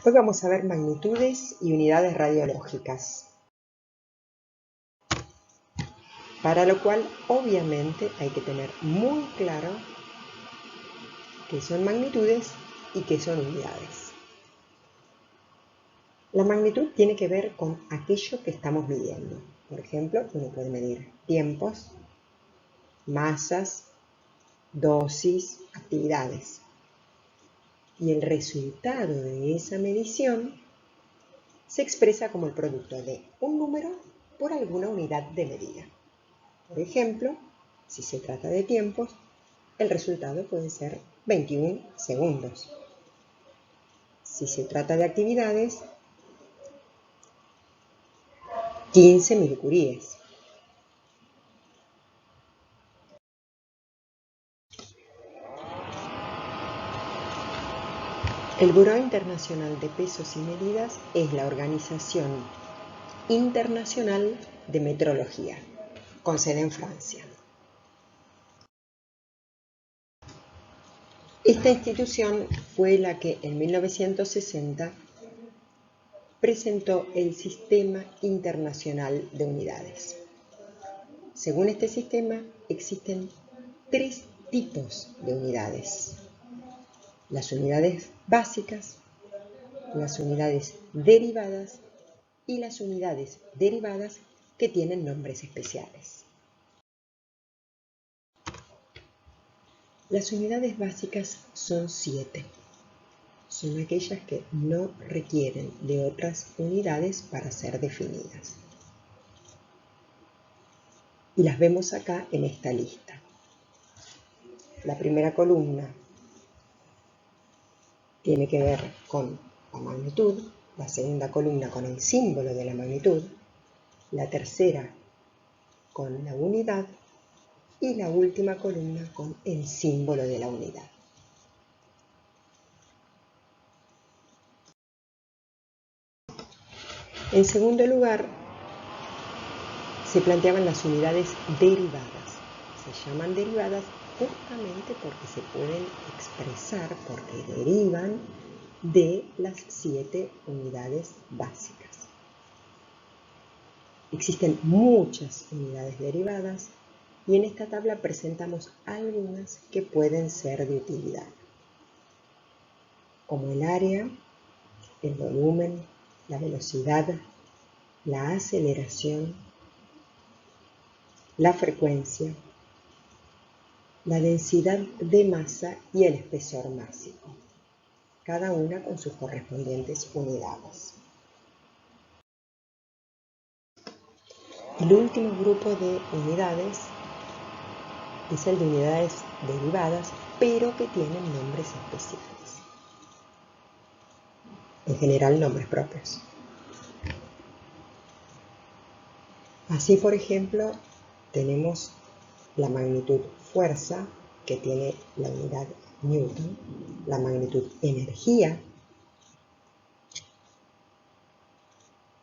Hoy vamos a ver magnitudes y unidades radiológicas, para lo cual obviamente hay que tener muy claro qué son magnitudes y qué son unidades. La magnitud tiene que ver con aquello que estamos midiendo. Por ejemplo, uno puede medir tiempos, masas, dosis, actividades. Y el resultado de esa medición se expresa como el producto de un número por alguna unidad de medida. Por ejemplo, si se trata de tiempos, el resultado puede ser 21 segundos. Si se trata de actividades, 15 milicuríes. El Buró Internacional de Pesos y Medidas es la organización internacional de metrología, con sede en Francia. Esta institución fue la que en 1960 presentó el Sistema Internacional de Unidades. Según este sistema, existen 3 tipos de unidades: las unidades básicas, las unidades derivadas y las unidades derivadas que tienen nombres especiales. Las unidades básicas son 7. Son aquellas que no requieren de otras unidades para ser definidas. Y las vemos acá en esta lista. La primera columna tiene que ver con la magnitud, la segunda columna con el símbolo de la magnitud, la tercera con la unidad y la última columna con el símbolo de la unidad. En segundo lugar, se planteaban las unidades derivadas. Se llaman derivadas justamente porque se pueden expresar, porque derivan de las 7 unidades básicas. Existen muchas unidades derivadas y en esta tabla presentamos algunas que pueden ser de utilidad, como el área, el volumen, la velocidad, la aceleración, la frecuencia, la densidad de masa y el espesor másico, cada una con sus correspondientes unidades. El último grupo de unidades es el de unidades derivadas, pero que tienen nombres especiales. En general, nombres propios. Así, por ejemplo, tenemos la magnitud fuerza, que tiene la unidad Newton, la magnitud energía,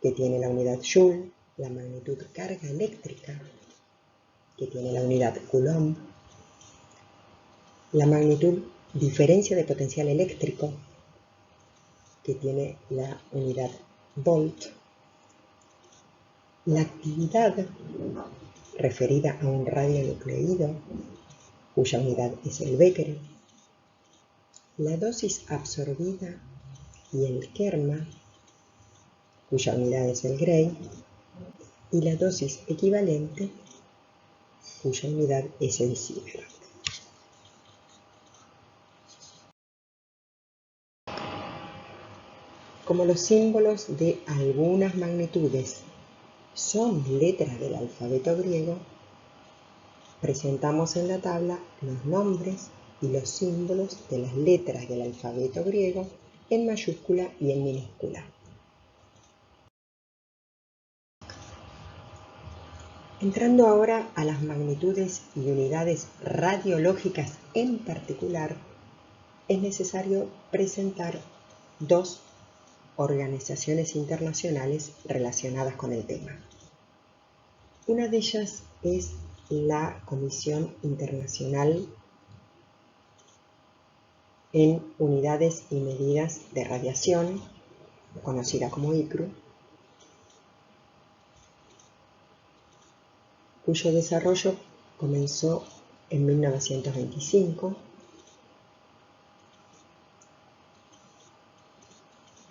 que tiene la unidad Joule, la magnitud carga eléctrica, que tiene la unidad Coulomb, la magnitud diferencia de potencial eléctrico, que tiene la unidad Volt, la actividad referida a un radionucleido, cuya unidad es el becquerel, la dosis absorbida y el kerma, cuya unidad es el Gray, y la dosis equivalente, cuya unidad es el Sievert. Como los símbolos de algunas magnitudes son letras del alfabeto griego, presentamos en la tabla los nombres y los símbolos de las letras del alfabeto griego en mayúscula y en minúscula. Entrando ahora a las magnitudes y unidades radiológicas en particular, es necesario presentar 2 organizaciones internacionales relacionadas con el tema. Una de ellas es la Comisión Internacional en Unidades y Medidas de Radiación, conocida como ICRU, cuyo desarrollo comenzó en 1925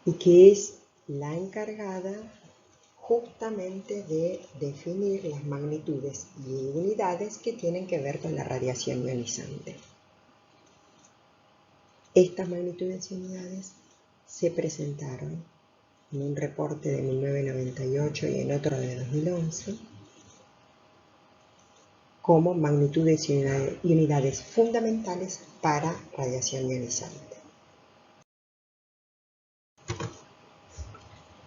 y que es la encargada justamente de definir las magnitudes y unidades que tienen que ver con la radiación ionizante. Estas magnitudes y unidades se presentaron en un reporte de 1998 y en otro de 2011 como magnitudes y unidades fundamentales para radiación ionizante.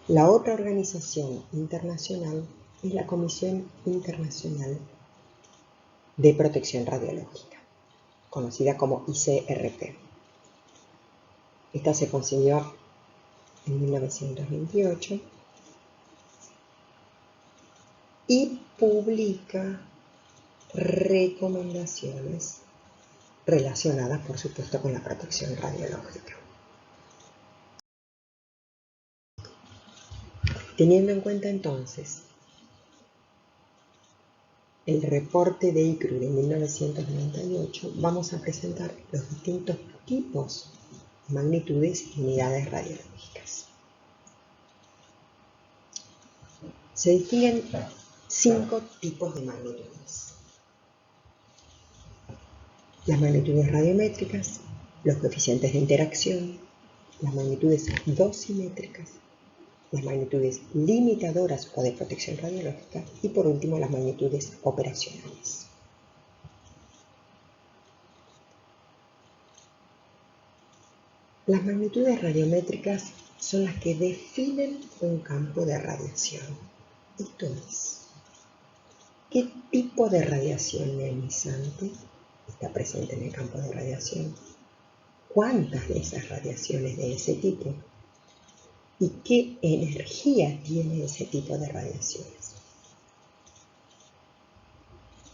La otra organización internacional es la Comisión Internacional de Protección Radiológica, conocida como ICRP. Esta se concibió en 1928 y publica recomendaciones relacionadas, por supuesto, con la protección radiológica. Teniendo en cuenta entonces el reporte de ICRU de 1998, vamos a presentar los distintos tipos, magnitudes y unidades radiológicas. Se distinguen 5 tipos de magnitudes: las magnitudes radiométricas, los coeficientes de interacción, las magnitudes dosimétricas, las magnitudes limitadoras o de protección radiológica y por último las magnitudes operacionales. Las magnitudes radiométricas son las que definen un campo de radiación. Esto es, ¿qué tipo de radiación ionizante está presente en el campo de radiación? ¿Cuántas de esas radiaciones de ese tipo? ¿Y qué energía tiene ese tipo de radiaciones?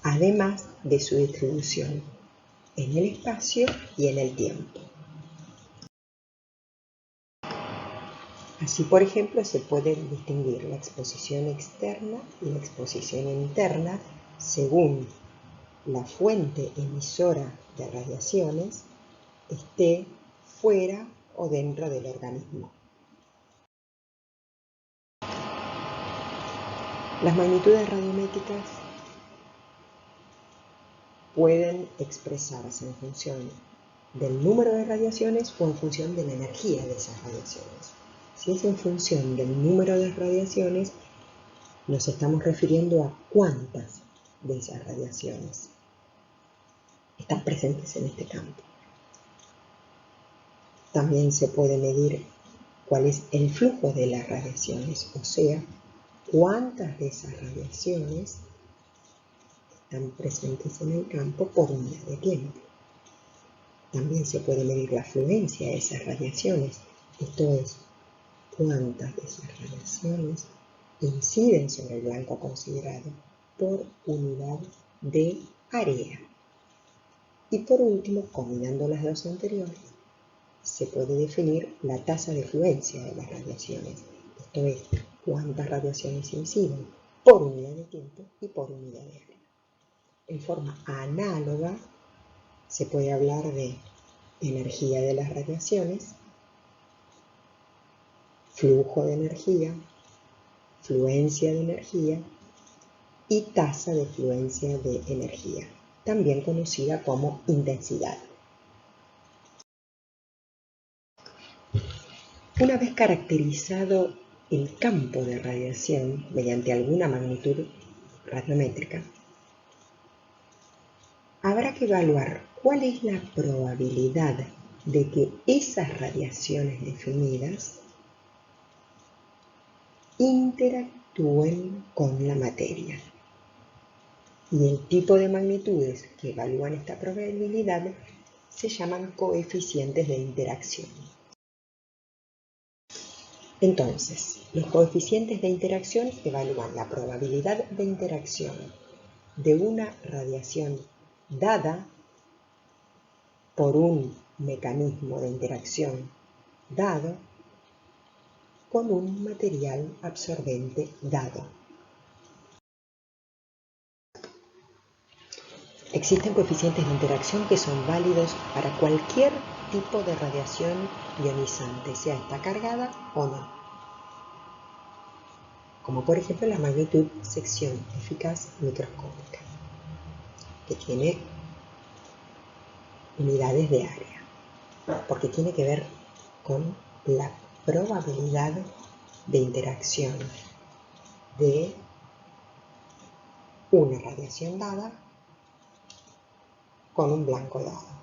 Además de su distribución en el espacio y en el tiempo. Así, por ejemplo, se puede distinguir la exposición externa y la exposición interna según la fuente emisora de radiaciones esté fuera o dentro del organismo. Las magnitudes radiométricas pueden expresarse en función del número de radiaciones o en función de la energía de esas radiaciones. Si es en función del número de radiaciones, nos estamos refiriendo a cuántas de esas radiaciones están presentes en este campo. También se puede medir cuál es el flujo de las radiaciones, o sea, cuántas de esas radiaciones están presentes en el campo por unidad de tiempo. También se puede medir la afluencia de esas radiaciones, esto es, cuántas de esas radiaciones inciden sobre el blanco considerado por unidad de área. Y por último, combinando las dos anteriores, se puede definir la tasa de fluencia de las radiaciones, esto es, cuántas radiaciones inciden por unidad de tiempo y por unidad de área. En forma análoga, se puede hablar de energía de las radiaciones, flujo de energía, fluencia de energía y tasa de fluencia de energía, también conocida como intensidad. Una vez caracterizado el campo de radiación mediante alguna magnitud radiométrica, habrá que evaluar cuál es la probabilidad de que esas radiaciones definidas interactúen con la materia. Y el tipo de magnitudes que evalúan esta probabilidad se llaman coeficientes de interacción. Entonces, los coeficientes de interacción evalúan la probabilidad de interacción de una radiación dada por un mecanismo de interacción dado con un material absorbente dado. Existen coeficientes de interacción que son válidos para cualquier tipo de radiación ionizante, sea esta cargada o no, como por ejemplo la magnitud sección eficaz microscópica, que tiene unidades de área, porque tiene que ver con la probabilidad de interacción de una radiación dada con un blanco dado.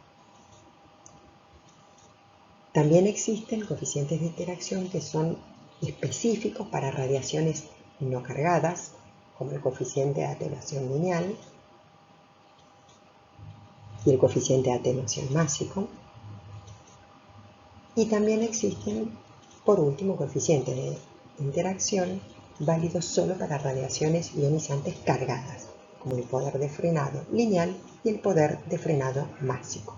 También existen coeficientes de interacción que son específicos para radiaciones no cargadas, como el coeficiente de atenuación lineal y el coeficiente de atenuación másico. Y también existen, por último, coeficientes de interacción válidos solo para radiaciones ionizantes cargadas, como el poder de frenado lineal y el poder de frenado másico.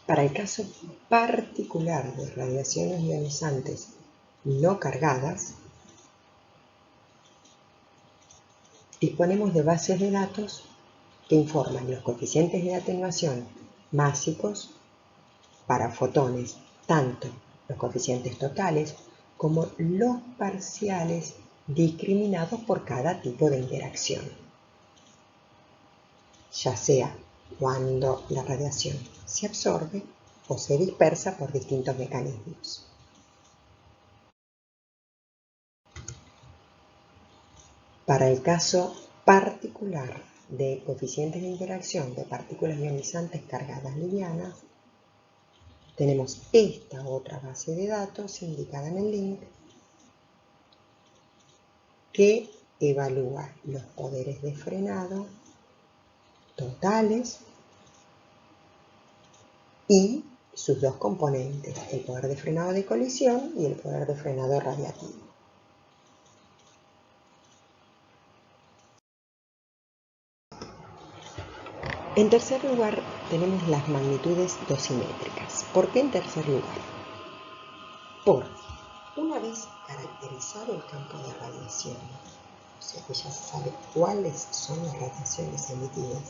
Para el caso particular de radiaciones ionizantes no cargadas, disponemos de bases de datos que informan los coeficientes de atenuación másicos para fotones, tanto los coeficientes totales como los parciales discriminados por cada tipo de interacción, ya sea cuando la radiación se absorbe o se dispersa por distintos mecanismos. Para el caso particular de coeficientes de interacción de partículas ionizantes cargadas livianas, tenemos esta otra base de datos indicada en el link que evalúa los poderes de frenado totales y sus dos componentes, el poder de frenado de colisión y el poder de frenado radiativo. En tercer lugar, tenemos las magnitudes dosimétricas. ¿Por qué en tercer lugar? Porque una vez caracterizado el campo de radiación, o sea que ya se sabe cuáles son las radiaciones emitidas,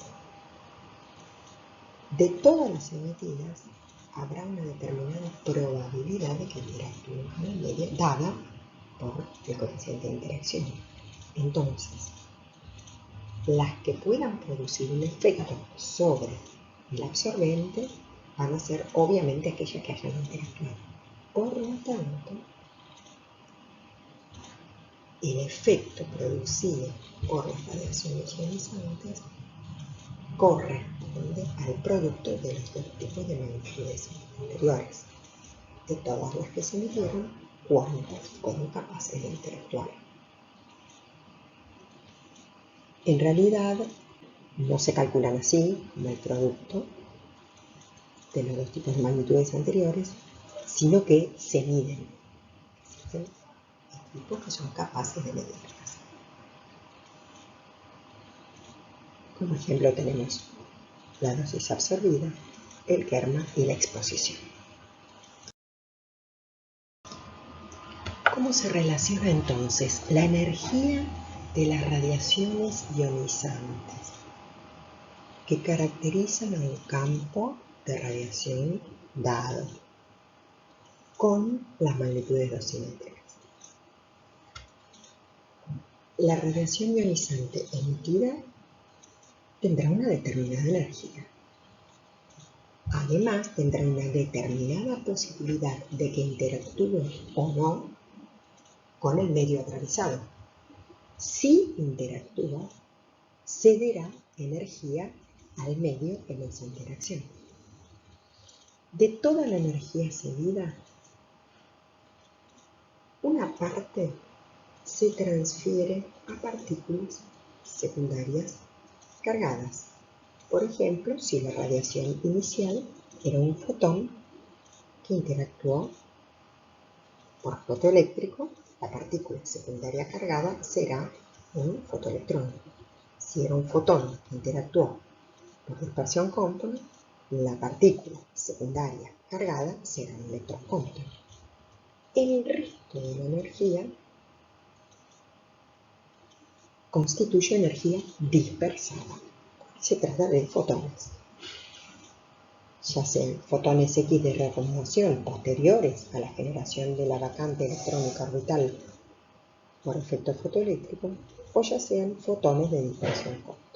de todas las emitidas habrá una determinada probabilidad de que interactúen con el medio dada por el coeficiente de interacción. Entonces, las que puedan producir un efecto sobre el absorbente van a ser obviamente aquellas que hayan interactuado. Por lo tanto, el efecto producido por las radiaciones ionizantes corresponde al producto de los dos tipos de magnitudes anteriores. De todas las que se midieron, cuántas fueron capaces de interactuar. En realidad, no se calculan así como el producto de los dos tipos de magnitudes anteriores, sino que se miden. Existen equipos que son capaces de medirlas. Como ejemplo tenemos la dosis absorbida, el kerma y la exposición. ¿Cómo se relaciona entonces la energía de las radiaciones ionizantes que caracterizan a un campo de radiación dado con las magnitudes dosimétricas? La radiación ionizante emitida tendrá una determinada energía. Además, tendrá una determinada posibilidad de que interactúe o no con el medio atravesado. Si interactúa, cederá energía al medio en esa interacción. De toda la energía cedida, una parte se transfiere a partículas secundarias cargadas. Por ejemplo, si la radiación inicial era un fotón que interactuó por fotoeléctrico, la partícula secundaria cargada será un fotoelectrón. Si era un fotón que interactuó por dispersión Compton, la partícula secundaria cargada será un electrón compton. El resto de la energía constituye energía dispersada. Se trata de fotones, ya sean fotones X de reacumulación posteriores a la generación de la vacante electrónica orbital por efecto fotoeléctrico, o ya sean fotones de dispersión compton.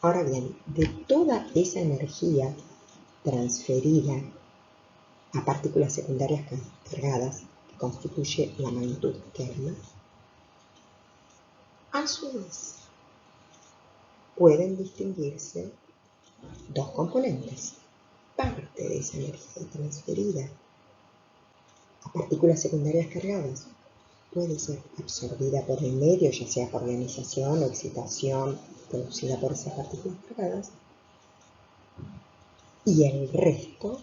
Ahora bien, de toda esa energía transferida a partículas secundarias cargadas, que constituye la magnitud kerma, a su vez pueden distinguirse dos componentes. Parte de esa energía transferida a partículas secundarias cargadas puede ser absorbida por el medio, ya sea por ionización o excitación producida por esas partículas cargadas, y el resto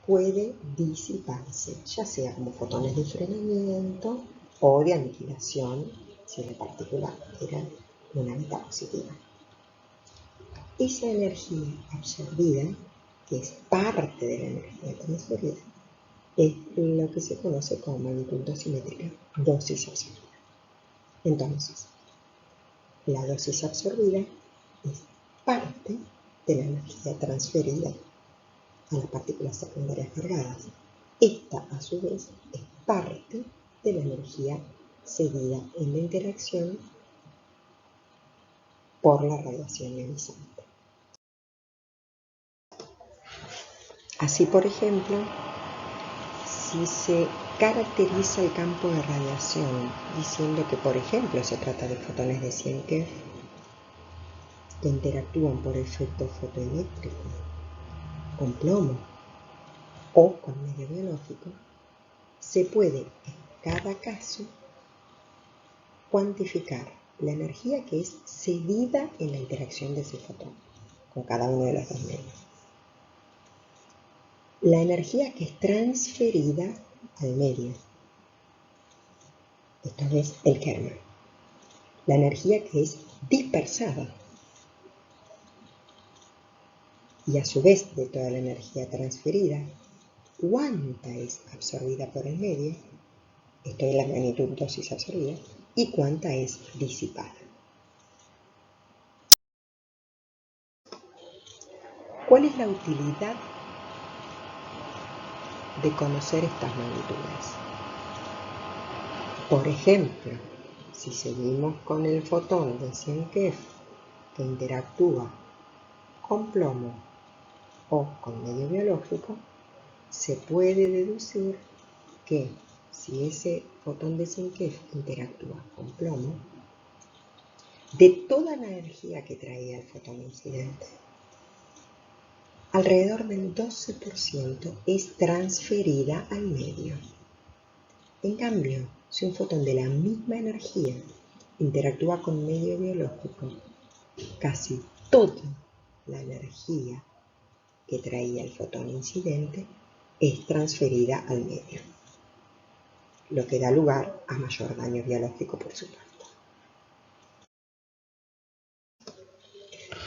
puede disiparse, ya sea como fotones de frenamiento o de aniquilación, si la partícula era una mitad positiva. Esa energía absorbida, que es parte de la energía transferida, es lo que se conoce como magnitud dosimétrica, dosis absorbida. Entonces, la dosis absorbida es parte de la energía transferida a las partículas secundarias cargadas. Esta, a su vez, es parte de la energía cedida en la interacción por la radiación ionizante. Así, por ejemplo, si se caracteriza el campo de radiación diciendo que, por ejemplo, se trata de fotones de 100 keV que interactúan por efecto fotoeléctrico con plomo o con medio biológico, se puede en cada caso cuantificar la energía que es cedida en la interacción de ese fotón con cada uno de los dos medios, la energía que es transferida al medio, esto es el kerma, la energía que es dispersada, y a su vez de toda la energía transferida, cuánta es absorbida por el medio, esto es la magnitud dosis absorbida, y cuánta es disipada. ¿Cuál es la utilidad de conocer estas magnitudes? Por ejemplo, si seguimos con el fotón de 100 keV que interactúa con plomo o con medio biológico, se puede deducir que si ese fotón de 100 keV interactúa con plomo, de toda la energía que traía el fotón incidente, alrededor del 12% es transferida al medio. En cambio, si un fotón de la misma energía interactúa con medio biológico, casi toda la energía que traía el fotón incidente es transferida al medio, lo que da lugar a mayor daño biológico, por supuesto.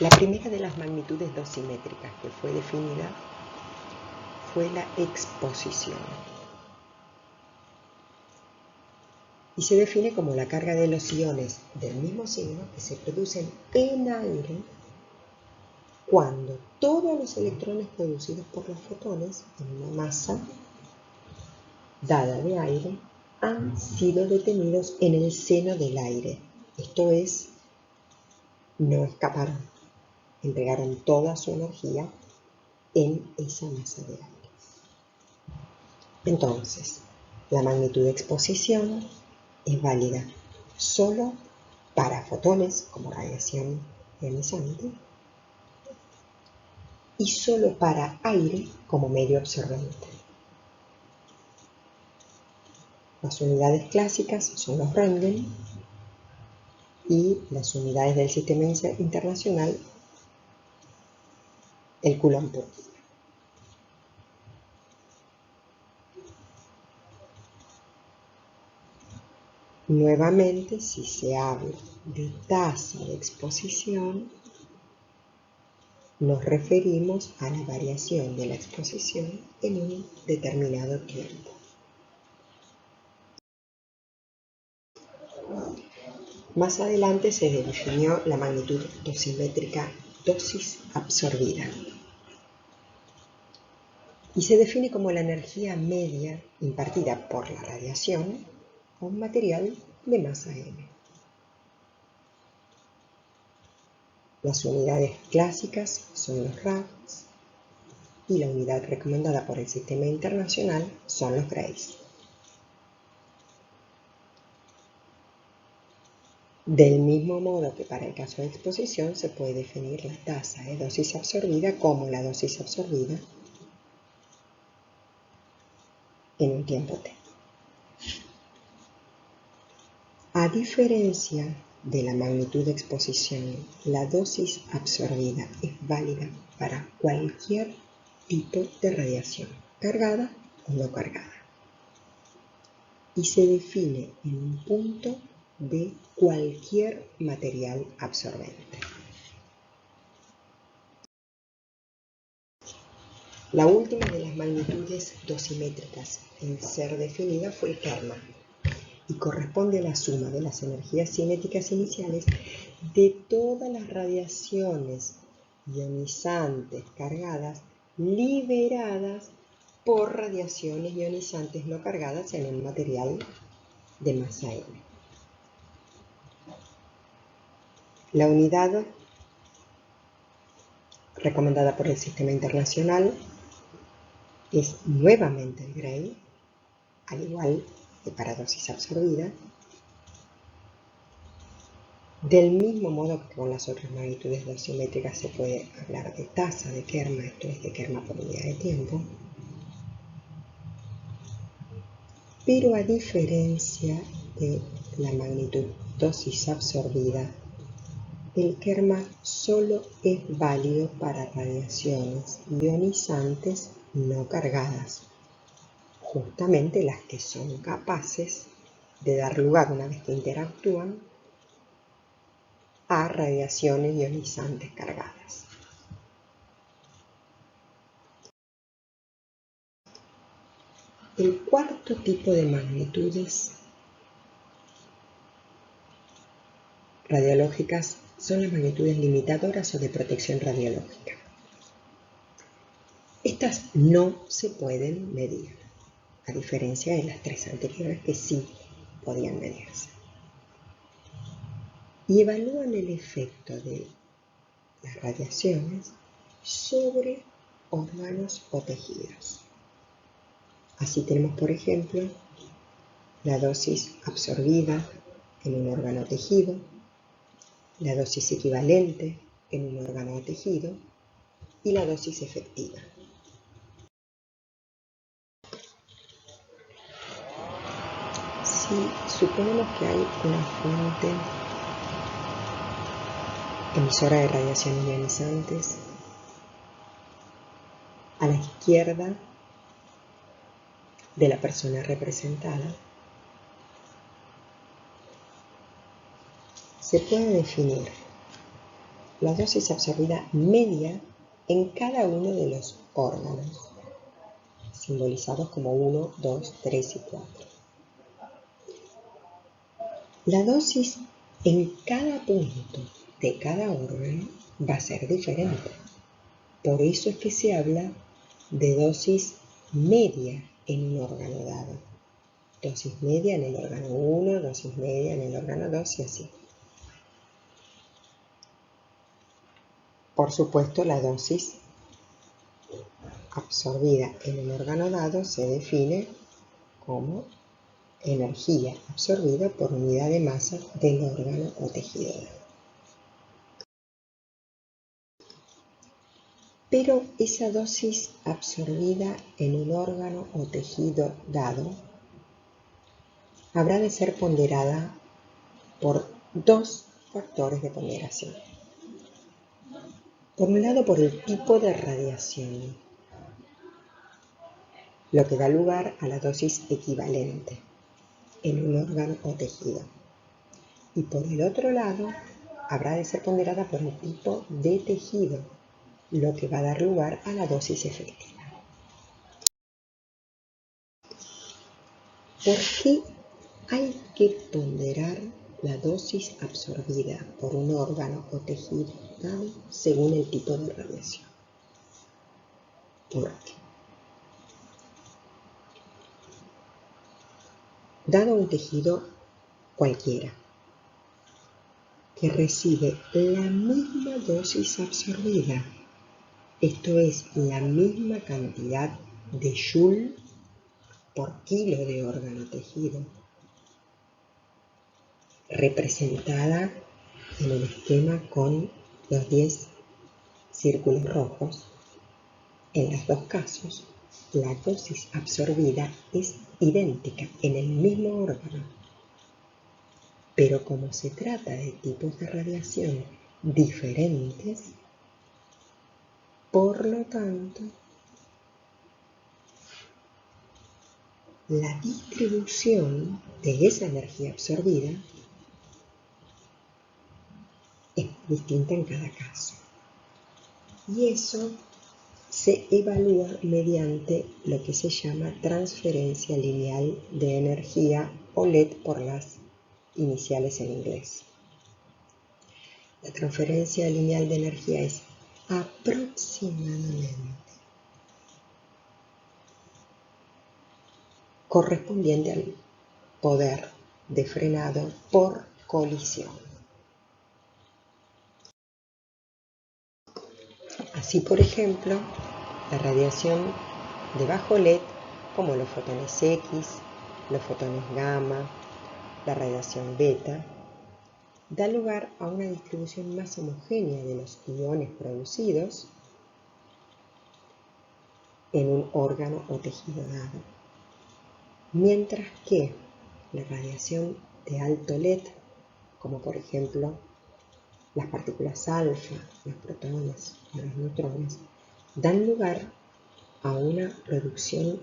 La primera de las magnitudes dosimétricas que fue definida fue la exposición. Y se define como la carga de los iones del mismo signo que se producen en aire cuando todos los electrones producidos por los fotones en una masa dada de aire han sido detenidos en el seno del aire. Esto es, no escaparon, entregaron toda su energía en esa masa de aire. Entonces, la magnitud de exposición es válida solo para fotones como radiación ionizante y solo para aire como medio absorbente. Las unidades clásicas son los Röntgen y las unidades del sistema internacional el Coulomb por día. Nuevamente, si se habla de tasa de exposición, nos referimos a la variación de la exposición en un determinado tiempo. Más adelante se definió la magnitud dosimétrica dosis absorbida y se define como la energía media impartida por la radiación a un material de masa m. Las unidades clásicas son los rads y la unidad recomendada por el Sistema Internacional son los grays. Del mismo modo que para el caso de exposición se puede definir la tasa de dosis absorbida como la dosis absorbida en un tiempo t. A diferencia de la magnitud de exposición, la dosis absorbida es válida para cualquier tipo de radiación, cargada o no cargada, y se define en un punto de cualquier material absorbente. La última de las magnitudes dosimétricas en ser definida fue el Kerma y corresponde a la suma de las energías cinéticas iniciales de todas las radiaciones ionizantes cargadas liberadas por radiaciones ionizantes no cargadas en un material de masa m. La unidad recomendada por el Sistema Internacional es nuevamente el Gray, al igual que para dosis absorbida. Del mismo modo que con las otras magnitudes dosimétricas se puede hablar de tasa de Kerma, esto es de Kerma por unidad de tiempo, pero a diferencia de la magnitud dosis absorbida, el Kerma solo es válido para radiaciones ionizantes no cargadas, justamente las que son capaces de dar lugar, una vez que interactúan, a radiaciones ionizantes cargadas. El cuarto tipo de magnitudes radiológicas son las magnitudes limitadoras o de protección radiológica. Estas no se pueden medir, a diferencia de las tres anteriores que sí podían medirse. Y evalúan el efecto de las radiaciones sobre órganos o tejidos. Así tenemos, por ejemplo, la dosis absorbida en un órgano o tejido, la dosis equivalente en un órgano o tejido y la dosis efectiva. Si suponemos que hay una fuente emisora de radiaciones ionizantes a la izquierda de la persona representada, se puede definir la dosis absorbida media en cada uno de los órganos, simbolizados como 1, 2, 3 y 4. La dosis en cada punto de cada órgano va a ser diferente. Por eso es que se habla de dosis media en un órgano dado. Dosis media en el órgano 1, dosis media en el órgano 2 y así. Por supuesto, la dosis absorbida en un órgano dado se define como energía absorbida por unidad de masa del órgano o tejido dado. Pero esa dosis absorbida en un órgano o tejido dado habrá de ser ponderada por dos factores de ponderación. Por un lado, por el tipo de radiación, lo que da lugar a la dosis equivalente en un órgano o tejido. Y por el otro lado, habrá de ser ponderada por el tipo de tejido, lo que va a dar lugar a la dosis efectiva. ¿Por qué hay que ponderar la dosis absorbida por un órgano o tejido dado según el tipo de radiación? Porque, dado un tejido cualquiera que recibe la misma dosis absorbida, esto es, la misma cantidad de Joule por kilo de órgano tejido, representada en el esquema con los 10 círculos rojos. En los dos casos, la dosis absorbida es idéntica en el mismo órgano, pero como se trata de tipos de radiación diferentes, por lo tanto, la distribución de esa energía absorbida es distinta en cada caso. Y eso se evalúa mediante lo que se llama transferencia lineal de energía, o LED por las iniciales en inglés. La transferencia lineal de energía es aproximadamente correspondiente al poder de frenado por colisión. Así, por ejemplo, la radiación de bajo LED, como los fotones X, los fotones gamma, la radiación beta, da lugar a una distribución más homogénea de los iones producidos en un órgano o tejido dado, mientras que la radiación de alto LED, como por ejemplo las partículas alfa, los protones o los neutrones, dan lugar a una producción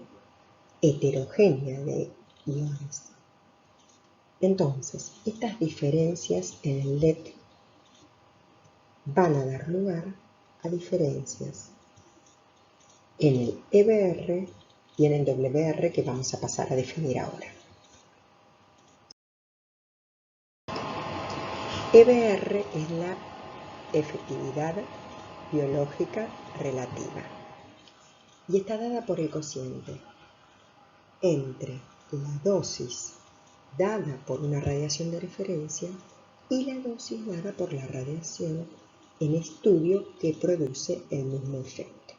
heterogénea de iones. Entonces, estas diferencias en el LED van a dar lugar a diferencias en el EBR y en el WR, que vamos a pasar a definir ahora. EBR es la efectividad biológica relativa y está dada por el cociente entre la dosis dada por una radiación de referencia y la dosis dada por la radiación en estudio que produce el mismo efecto.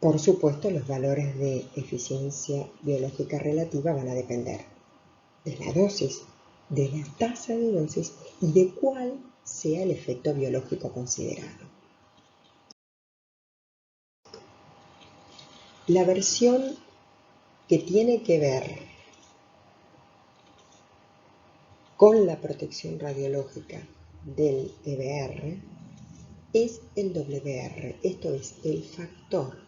Por supuesto, los valores de eficiencia biológica relativa van a depender de la dosis, de la tasa de dosis y de cuál sea el efecto biológico considerado. La versión que tiene que ver con la protección radiológica del EBR es el WR, esto es el factor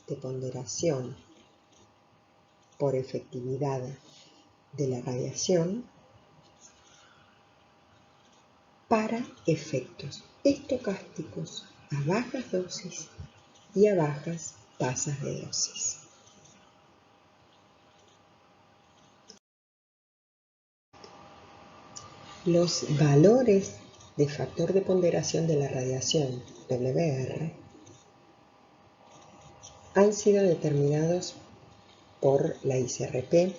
de ponderación por efectividad de la radiación para efectos estocásticos a bajas dosis y a bajas tasas de dosis. Los valores de factor de ponderación de la radiación WR han sido determinados por la ICRP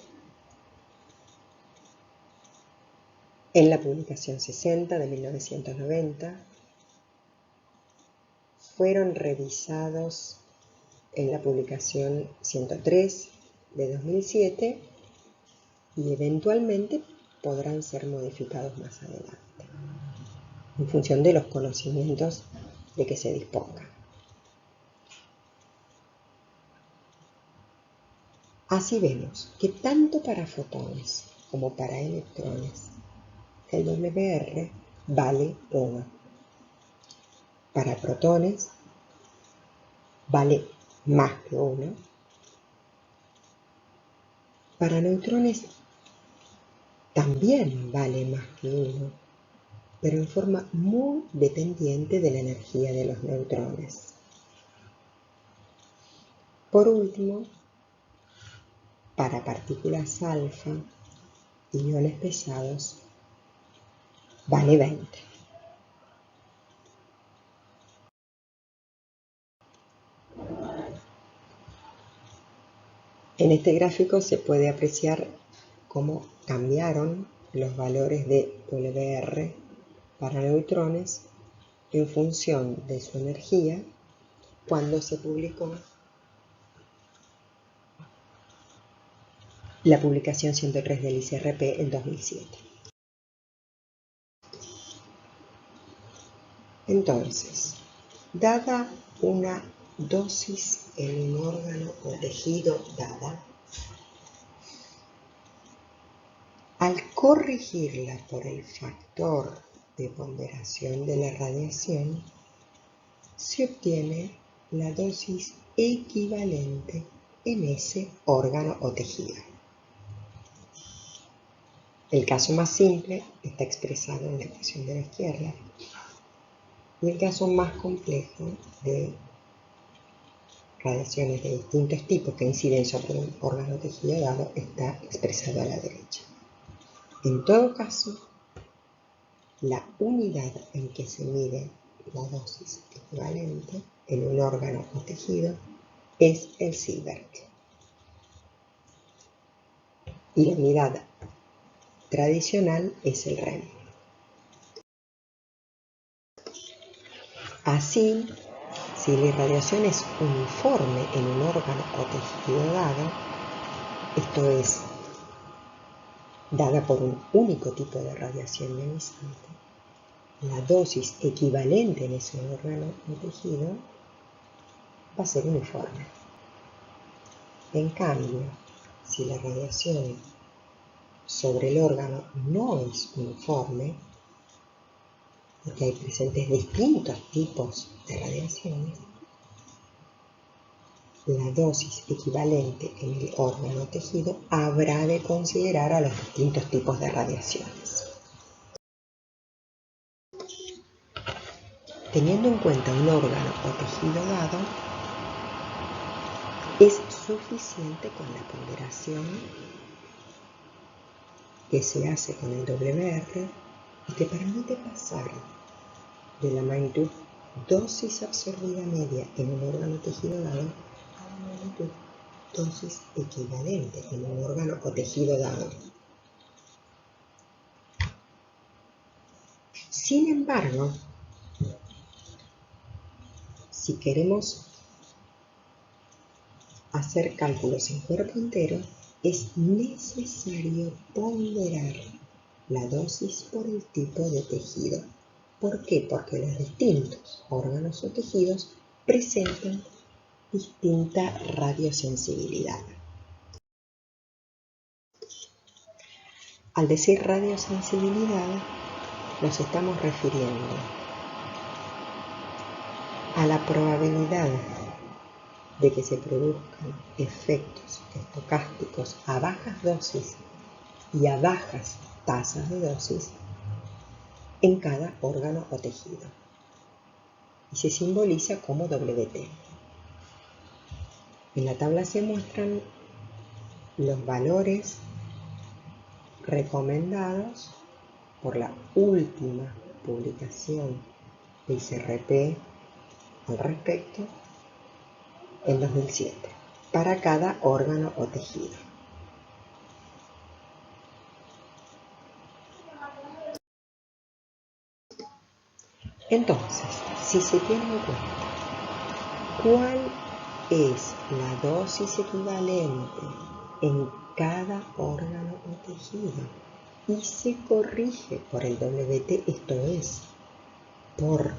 en la publicación 60 de 1990, fueron revisados en la publicación 103 de 2007 y eventualmente podrán ser modificados más adelante, en función de los conocimientos de que se dispongan. Así vemos que tanto para fotones como para electrones, el WR vale 1. Para protones vale más que 1. Para neutrones también vale más que 1. pero en forma muy dependiente de la energía de los neutrones. Por último, para partículas alfa y iones pesados, vale 20. En este gráfico se puede apreciar cómo cambiaron los valores de WR para neutrones en función de su energía cuando se publicó la publicación 103 del ICRP en 2007. Entonces, dada una dosis en un órgano o tejido dada, al corregirla por el factor de ponderación de la radiación, se obtiene la dosis equivalente en ese órgano o tejido. El caso más simple está expresado en la ecuación de la izquierda y el caso más complejo de radiaciones de distintos tipos que inciden sobre un órgano o tejido dado está expresado a la derecha. En todo caso, la unidad en que se mide la dosis equivalente en un órgano o tejido es el Sievert. Y la unidad tradicional es el rem. Así, si la irradiación es uniforme en un órgano o tejido dado, esto es, dada por un único tipo de radiación ionizante, la dosis equivalente en ese órgano o tejido va a ser uniforme. En cambio, si la radiación sobre el órgano no es uniforme, porque hay presentes distintos tipos de radiaciones, la dosis equivalente en el órgano o tejido habrá de considerar a los distintos tipos de radiaciones. Teniendo en cuenta un órgano o tejido dado, es suficiente con la ponderación que se hace con el WR y que permite pasar de la magnitud dosis absorbida media en un órgano o tejido dado a la magnitud dosis equivalente en un órgano o tejido dado. Sin embargo, si queremos hacer cálculos en cuerpo entero, es necesario ponderar la dosis por el tipo de tejido. ¿Por qué? Porque los distintos órganos o tejidos presentan distinta radiosensibilidad. Al decir radiosensibilidad, nos estamos refiriendo a la probabilidad de que se produzcan efectos estocásticos a bajas dosis y a bajas tasas de dosis en cada órgano o tejido, y se simboliza como WT. En la tabla se muestran los valores recomendados por la última publicación de ICRP al respecto en 2007 para cada órgano o tejido. Entonces, si se tiene en cuenta cuál es la dosis equivalente en cada órgano o tejido y se corrige por el WT, esto es, por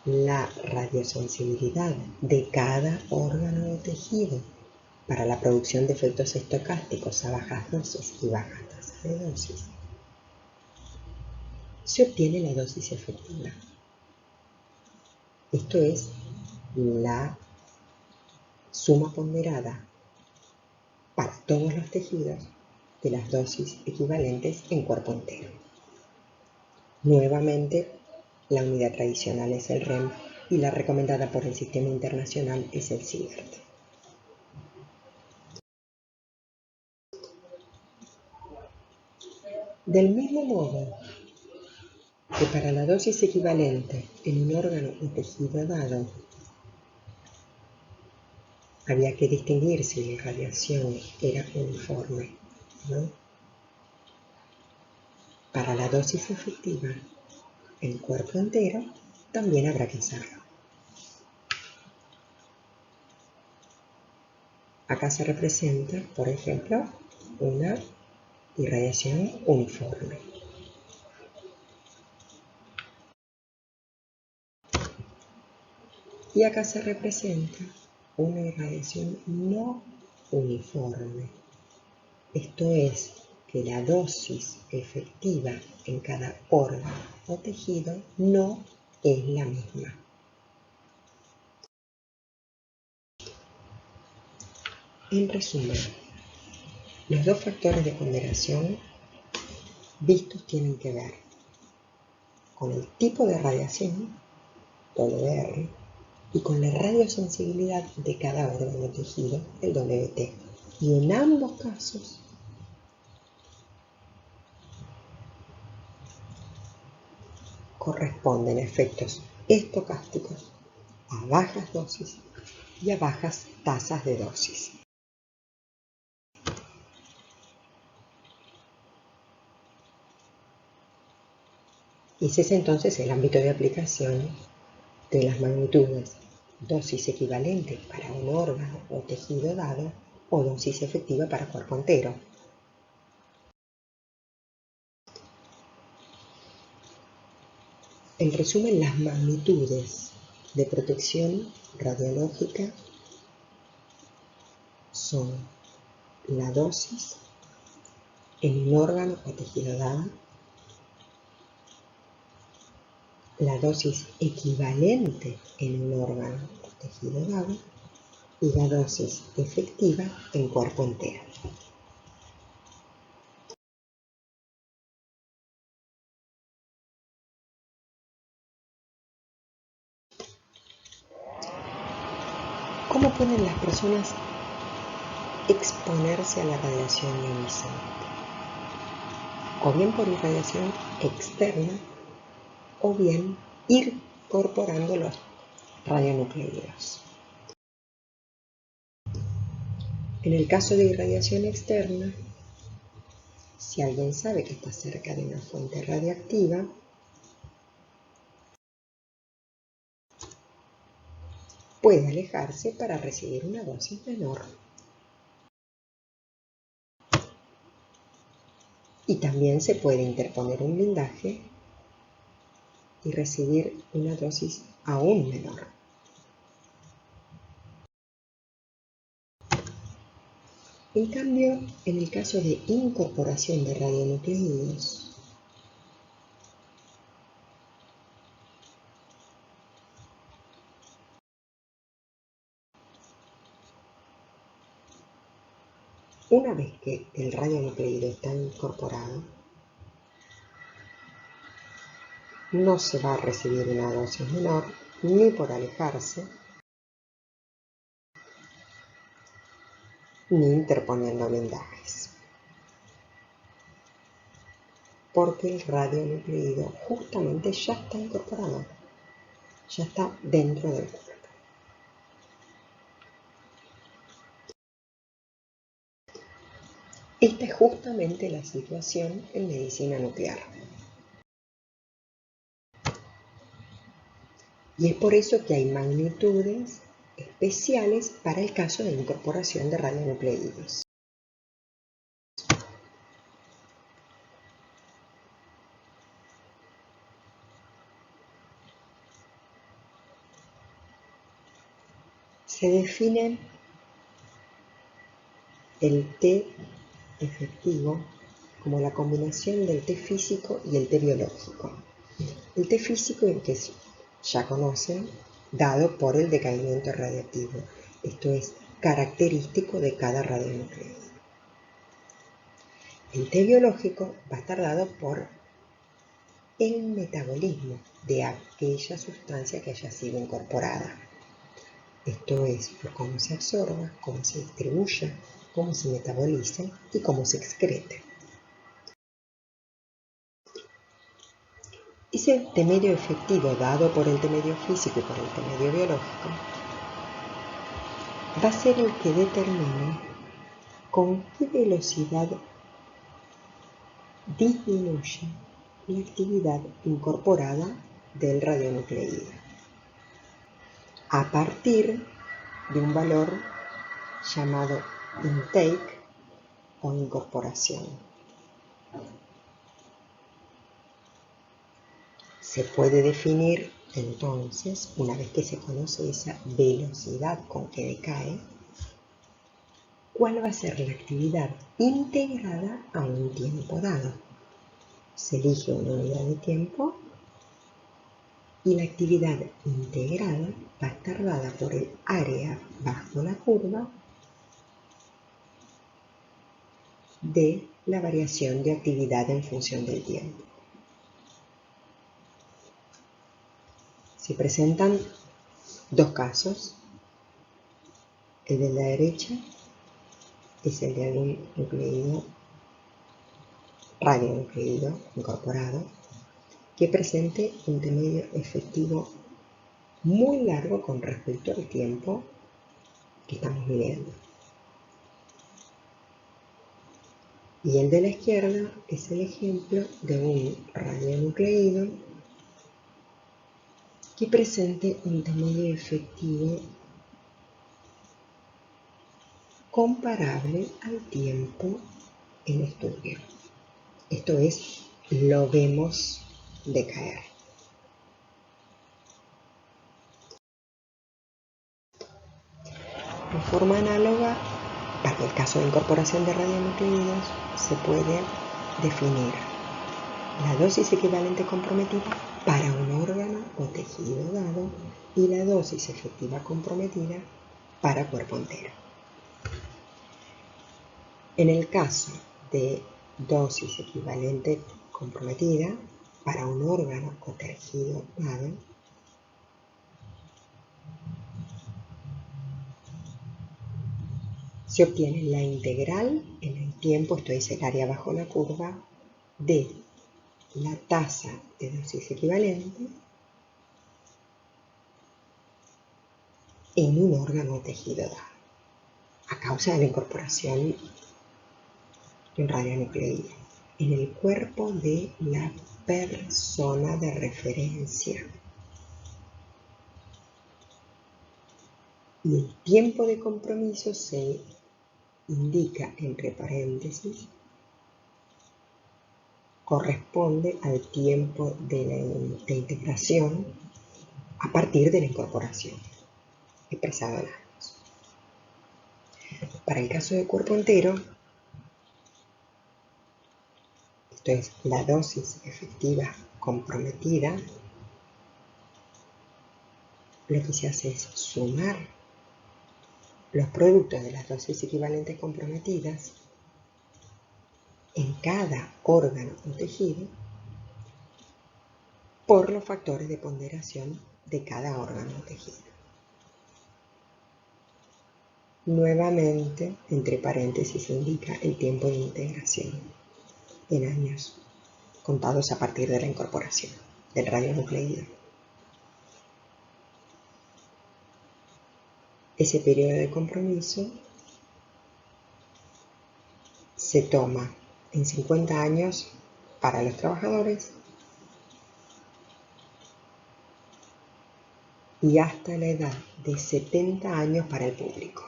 la radiosensibilidad de cada órgano o tejido para la producción de efectos estocásticos a bajas dosis y bajas tasas de dosis, se obtiene la dosis efectiva. Esto es la suma ponderada para todos los tejidos de las dosis equivalentes en cuerpo entero. Nuevamente, la unidad tradicional es el REM y la recomendada por el Sistema Internacional es el SIGART. Del mismo modo que para la dosis equivalente en un órgano o tejido dado había que distinguir si la irradiación era uniforme, ¿no? Para la dosis efectiva en el cuerpo entero también habrá que hacerlo. Acá se representa, por ejemplo, una irradiación uniforme. Y acá se representa una irradiación no uniforme. Esto es que la dosis efectiva en cada órgano o tejido no es la misma. En resumen, los dos factores de ponderación vistos tienen que ver con el tipo de radiación, WR, y con la radiosensibilidad de cada órgano o tejido, el WT. Y en ambos casos, corresponden efectos estocásticos a bajas dosis y a bajas tasas de dosis. Ese es entonces el ámbito de aplicación de las magnitudes dosis equivalente para un órgano o tejido dado o dosis efectiva para cuerpo entero. En resumen, las magnitudes de protección radiológica son la dosis en un órgano o tejido dado, la dosis equivalente en un órgano o tejido dado y la dosis efectiva en cuerpo entero. ¿Cómo pueden las personas exponerse a la radiación ionizante? O bien por irradiación externa, o bien incorporando los radionucleidos. En el caso de irradiación externa, si alguien sabe que está cerca de una fuente radiactiva, puede alejarse para recibir una dosis menor. Y también se puede interponer un blindaje y recibir una dosis aún menor. En cambio, en el caso de incorporación de radionucleidos, una vez que el radionucleido está incorporado, no se va a recibir una dosis menor ni por alejarse, ni interponiendo blindajes, porque el radionucleido justamente ya está incorporado, ya está dentro del cuerpo. Esta es justamente la situación en medicina nuclear. Y es por eso que hay magnitudes especiales para el caso de incorporación de radionucleidos. Se define el T efectivo como la combinación del T físico y el T biológico. El T físico, el que ya conocen, dado por el decaimiento radiactivo. Esto es característico de cada radionucleido. El T biológico va a estar dado por el metabolismo de aquella sustancia que haya sido incorporada. Esto es por cómo se absorba, cómo se distribuya, cómo se metaboliza y cómo se excrete. Ese T medio efectivo dado por el T medio físico y por el T medio biológico va a ser el que determine con qué velocidad disminuye la actividad incorporada del radionucleído a partir de un valor llamado intake o incorporación. Se puede definir entonces, una vez que se conoce esa velocidad con que decae, cuál va a ser la actividad integrada a un tiempo dado. Se elige una unidad de tiempo y la actividad integrada va a estar dada por el área bajo la curva de la variación de actividad en función del tiempo. Se presentan dos casos. El de la derecha es el de algún nucleído, radionucleído incorporado, que presente un T medio efectivo muy largo con respecto al tiempo que estamos midiendo. Y el de la izquierda es el ejemplo de un radionucleído que presente un T medio efectivo comparable al tiempo en estudio. Esto es, lo vemos decaer. De forma análoga, para el caso de incorporación de radionucleídos, se puede definir la dosis equivalente comprometida para un órgano o tejido dado y la dosis efectiva comprometida para cuerpo entero. En el caso de dosis equivalente comprometida para un órgano o tejido dado, se obtiene la integral en el tiempo, esto es el área bajo la curva, de la tasa de dosis equivalente en un órgano o tejido dado, a causa de la incorporación de un radionucleído en el cuerpo de la persona de referencia. Y el tiempo de compromiso se indica entre paréntesis, corresponde al tiempo de integración a partir de la incorporación, expresado en años. Para el caso de cuerpo entero, esto es la dosis efectiva comprometida, lo que se hace es sumar los productos de las dosis equivalentes comprometidas en cada órgano o tejido por los factores de ponderación de cada órgano o tejido. Nuevamente, entre paréntesis, se indica el tiempo de integración en años, contados a partir de la incorporación del radionucleído. Ese periodo de compromiso se toma en 50 años para los trabajadores y hasta la edad de 70 años para el público.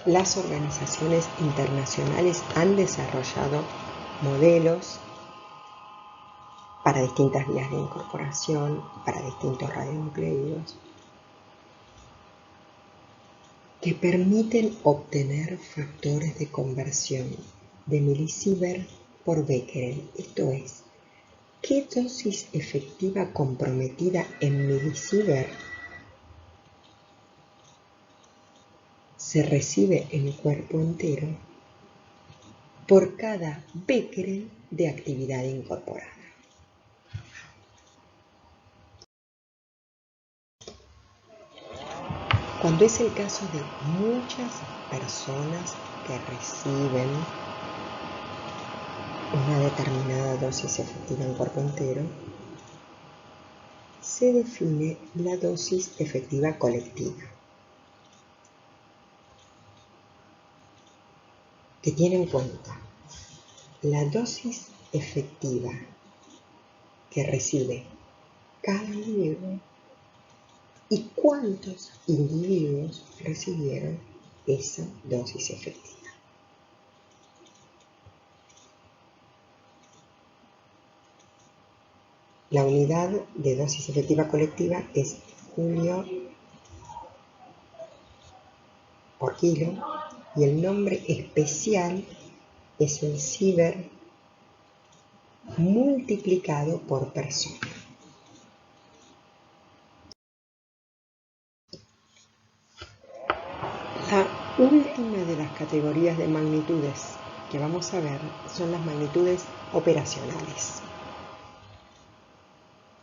Las organizaciones internacionales han desarrollado modelos para distintas vías de incorporación, para distintos radionucleídos, que permiten obtener factores de conversión de milisievert por becquerel. Esto es, ¿qué dosis efectiva comprometida en milisievert se recibe en el cuerpo entero por cada becquerel de actividad incorporada. Cuando es el caso de muchas personas que reciben una determinada dosis efectiva en cuerpo entero, se define la dosis efectiva colectiva, que tiene en cuenta la dosis efectiva que recibe cada individuo y cuántos individuos recibieron esa dosis efectiva. La unidad de dosis efectiva colectiva es julio por kilo y el nombre especial es el Siever multiplicado por persona. La última de las categorías de magnitudes que vamos a ver son las magnitudes operacionales.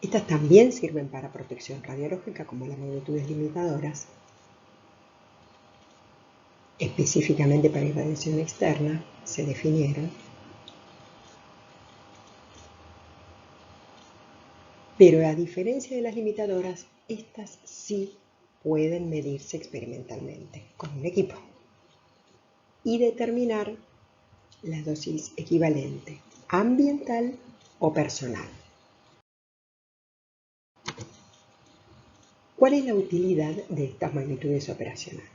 Estas también sirven para protección radiológica como las magnitudes limitadoras, específicamente para irradiación externa, se definieron, pero a diferencia de las limitadoras, estas sí pueden medirse experimentalmente con un equipo y determinar la dosis equivalente ambiental o personal. ¿Cuál es la utilidad de estas magnitudes operacionales?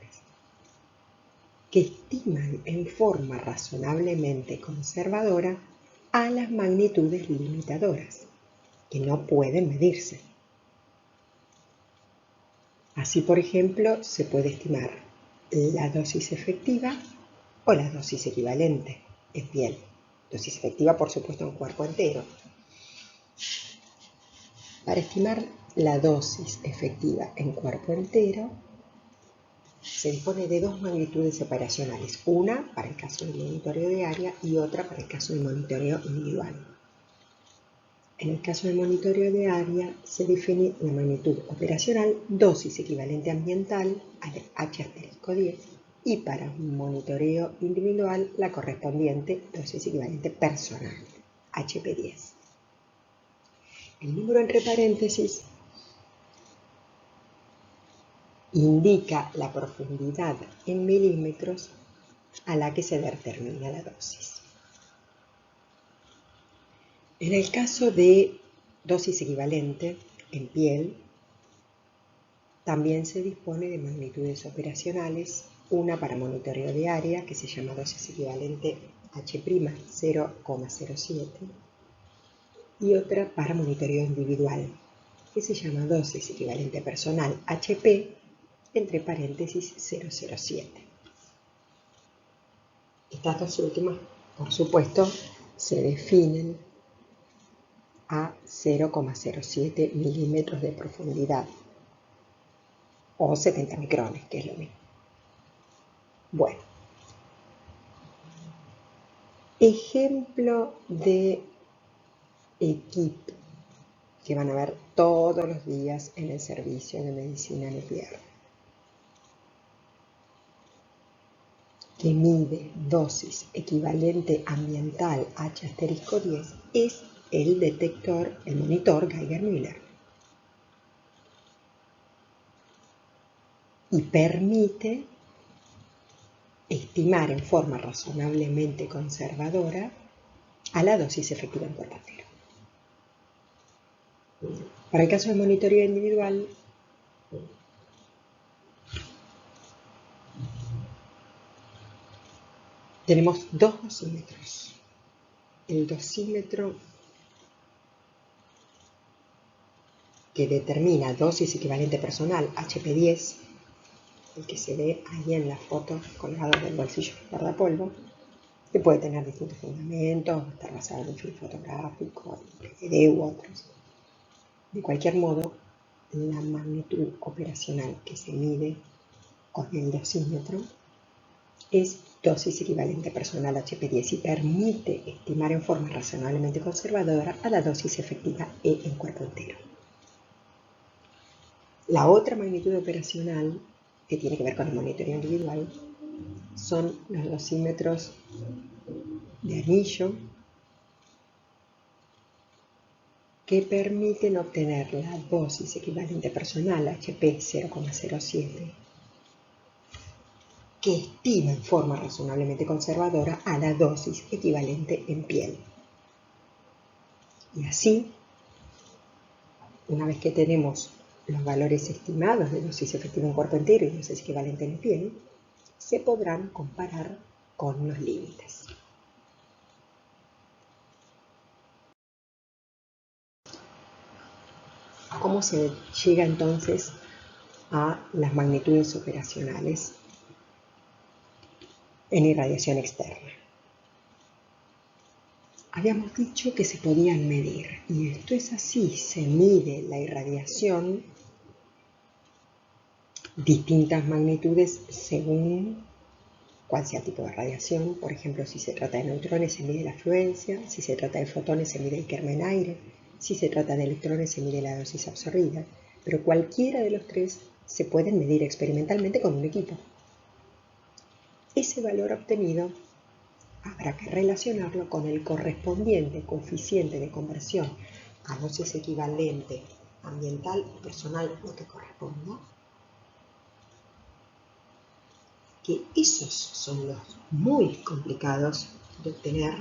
Que estiman en forma razonablemente conservadora a las magnitudes limitadoras, que no pueden medirse. Así, por ejemplo, se puede estimar la dosis efectiva o la dosis equivalente en piel. Dosis efectiva, por supuesto, en cuerpo entero. Para estimar la dosis efectiva en cuerpo entero, se dispone de dos magnitudes operacionales, una para el caso del monitoreo de área y otra para el caso del monitoreo individual. En el caso del monitoreo de área se define la magnitud operacional dosis equivalente ambiental H*10 y para un monitoreo individual la correspondiente dosis equivalente personal HP10. El número entre paréntesis indica la profundidad en milímetros a la que se determina la dosis. En el caso de dosis equivalente en piel, también se dispone de magnitudes operacionales, una para monitoreo de área, que se llama dosis equivalente H' 0,07, y otra para monitoreo individual, que se llama dosis equivalente personal HP, entre paréntesis 007. Estas dos últimas, por supuesto, se definen a 0,07 milímetros de profundidad o 70 micrones, que es lo mismo. Bueno, ejemplo de equipo que van a ver todos los días en el servicio de medicina nuclear, que mide dosis equivalente ambiental H*10 es el detector, el monitor Geiger-Müller, y permite estimar en forma razonablemente conservadora a la dosis efectiva en cuerpo entero. Para el caso de monitoreo individual, tenemos dos dosímetros. El dosímetro que determina dosis equivalente personal HP10, el que se ve ahí en la foto colgado del bolsillo guardapolvo, que puede tener distintos fundamentos, estar basado en un film fotográfico, DVD u otros. De cualquier modo, la magnitud operacional que se mide con el dosímetro es dosis equivalente personal HP10 y permite estimar en forma razonablemente conservadora a la dosis efectiva E en cuerpo entero. La otra magnitud operacional, que tiene que ver con el monitoreo individual, son los dosímetros de anillo, que permiten obtener la dosis equivalente personal HP 0,07, que estima en forma razonablemente conservadora a la dosis equivalente en piel. Y así, una vez que tenemos los valores estimados de dosis efectiva en cuerpo entero y dosis equivalente en piel, se podrán comparar con los límites. ¿Cómo se llega entonces a las magnitudes operacionales en irradiación externa? Habíamos dicho que se podían medir, y esto es así: se mide la irradiación, distintas magnitudes según cuál sea el tipo de radiación. Por ejemplo, si se trata de neutrones se mide la afluencia, si se trata de fotones se mide el Kerman-Aire, si se trata de electrones se mide la dosis absorbida, pero cualquiera de los tres se pueden medir experimentalmente con un equipo. Ese valor obtenido habrá que relacionarlo con el correspondiente coeficiente de conversión a dosis equivalente ambiental o personal, lo que corresponda, que esos son los muy complicados de obtener,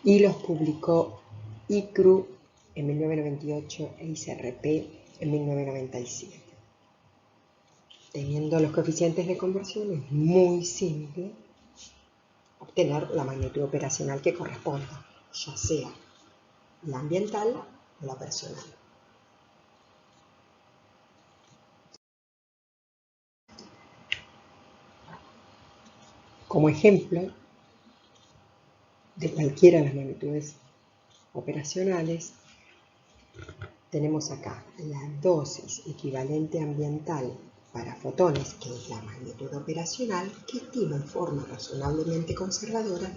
y los publicó ICRU en 1998 e ICRP en 1997. Teniendo los coeficientes de conversión es muy simple obtener la magnitud operacional que corresponda, ya sea la ambiental o la personal. Como ejemplo de cualquiera de las magnitudes operacionales, tenemos acá la dosis equivalente ambiental para fotones, que es la magnitud operacional, que estima en forma razonablemente conservadora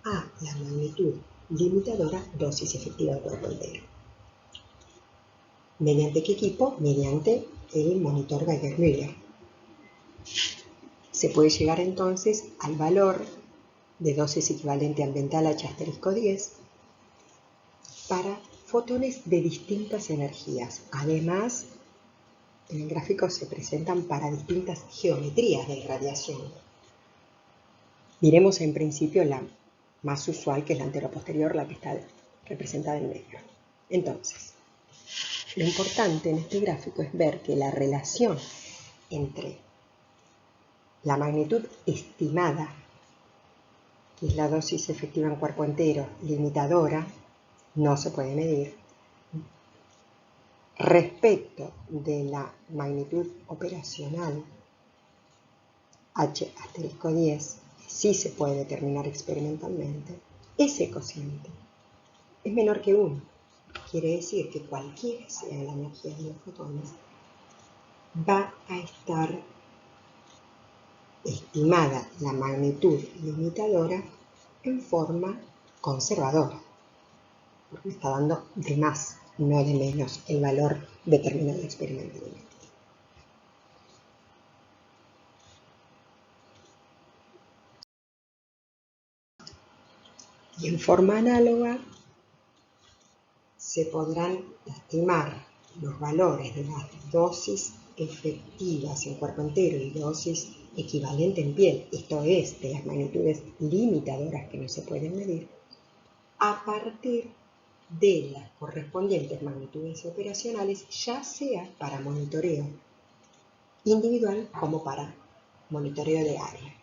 a la magnitud limitadora dosis efectiva de cuerpo entero. ¿Mediante qué equipo? Mediante el monitor Geiger-Müller. Se puede llegar entonces al valor de dosis equivalente ambiental H*10 para fotones de distintas energías. Además, en el gráfico se presentan para distintas geometrías de irradiación. Miremos en principio la más usual, que es la anteroposterior, la que está representada en medio. Entonces, lo importante en este gráfico es ver que la relación entre la magnitud estimada, que es la dosis efectiva en cuerpo entero, limitadora, no se puede medir, respecto de la magnitud operacional H*10, que sí se puede determinar experimentalmente, ese cociente es menor que 1. Quiere decir que cualquiera sea la energía de los fotones, va a estar estimada la magnitud limitadora en forma conservadora, porque me está dando de más, no de menos, el valor determinado experimentalmente. Y en forma análoga se podrán estimar los valores de las dosis efectivas en cuerpo entero y dosis equivalente en piel, esto es, de las magnitudes limitadoras que no se pueden medir, a partir de las correspondientes magnitudes operacionales, ya sea para monitoreo individual como para monitoreo de área.